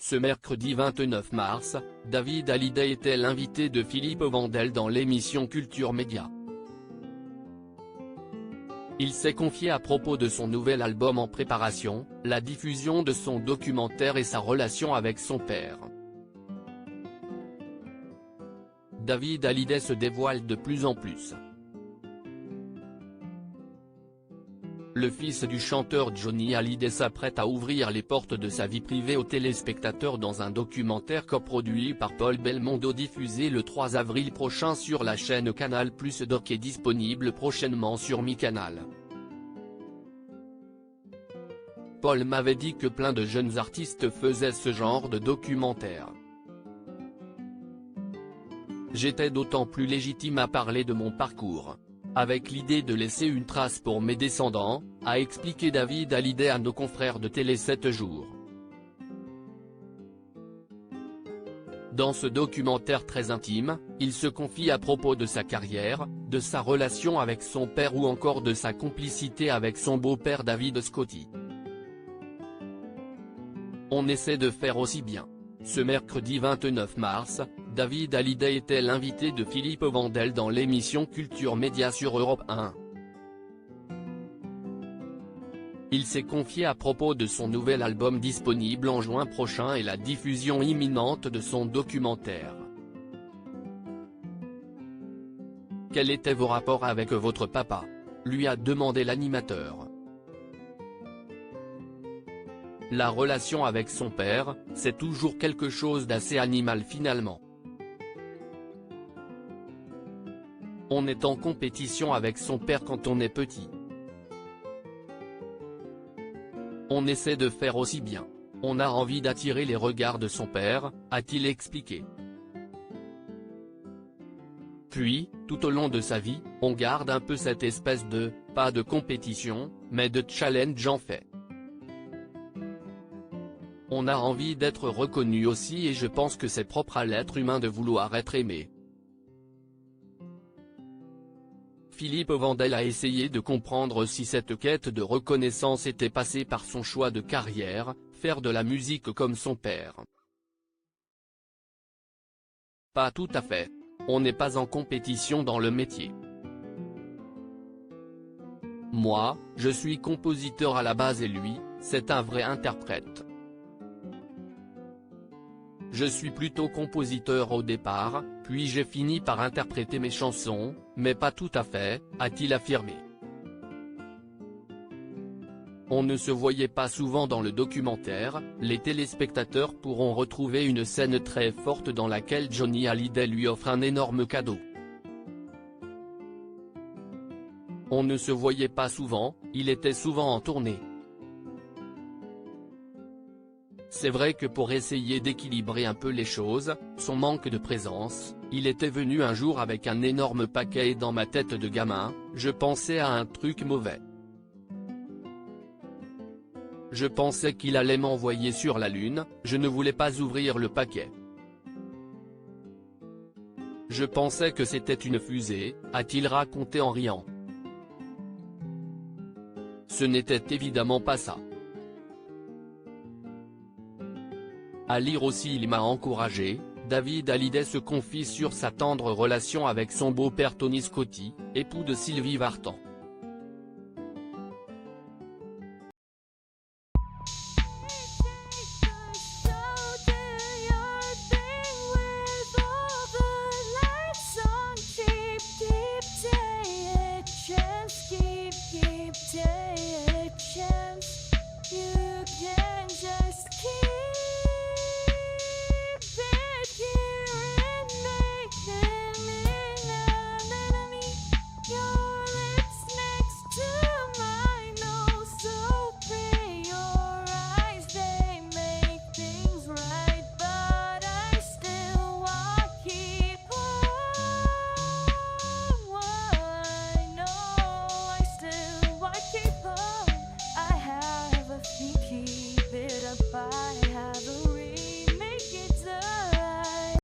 Ce mercredi 29 mars, David Hallyday était l'invité de Philippe Vandel dans l'émission Culture Média. Il s'est confié à propos de son nouvel album en préparation, la diffusion de son documentaire et sa relation avec son père. David Hallyday se dévoile de plus en plus. Le fils du chanteur Johnny Hallyday s'apprête à ouvrir les portes de sa vie privée aux téléspectateurs dans un documentaire coproduit par Paul Belmondo diffusé le 3 avril prochain sur la chaîne Canal+ Doc et disponible prochainement sur MyCanal. Paul m'avait dit que plein de jeunes artistes faisaient ce genre de documentaire. J'étais d'autant plus légitime à parler de mon parcours, avec l'idée de laisser une trace pour mes descendants, a expliqué David Hallyday à nos confrères de Télé 7 jours. Dans ce documentaire très intime, il se confie à propos de sa carrière, de sa relation avec son père ou encore de sa complicité avec son beau-père David Scotty. On essaie de faire aussi bien. Ce mercredi 29 mars, David Hallyday était l'invité de Philippe Vandel dans l'émission Culture Média sur Europe 1. Il s'est confié à propos de son nouvel album disponible en juin prochain et la diffusion imminente de son documentaire. Quels étaient vos rapports avec votre papa ? Lui a demandé l'animateur. La relation avec son père, c'est toujours quelque chose d'assez animal finalement. On est en compétition avec son père quand on est petit. On essaie de faire aussi bien. On a envie d'attirer les regards de son père, a-t-il expliqué. Puis, tout au long de sa vie, on garde un peu cette espèce de, pas de compétition, mais de challenge en fait. On a envie d'être reconnu aussi et je pense que c'est propre à l'être humain de vouloir être aimé. Philippe Vandel a essayé de comprendre si cette quête de reconnaissance était passée par son choix de carrière, faire de la musique comme son père. Pas tout à fait. On n'est pas en compétition dans le métier. Moi, je suis compositeur à la base et lui, c'est un vrai interprète. Je suis plutôt compositeur au départ, puis j'ai fini par interpréter mes chansons, mais pas tout à fait, a-t-il affirmé. On ne se voyait pas souvent dans le documentaire, les téléspectateurs pourront retrouver une scène très forte dans laquelle Johnny Hallyday lui offre un énorme cadeau. On ne se voyait pas souvent, il était souvent en tournée. C'est vrai que pour essayer d'équilibrer un peu les choses, son manque de présence, il était venu un jour avec un énorme paquet et dans ma tête de gamin, je pensais à un truc mauvais. Je pensais qu'il allait m'envoyer sur la Lune, je ne voulais pas ouvrir le paquet. Je pensais que c'était une fusée, a-t-il raconté en riant. Ce n'était évidemment pas ça. À lire aussi il m'a encouragé, David Hallyday se confie sur sa tendre relation avec son beau-père Tony Scotty, époux de Sylvie Vartan.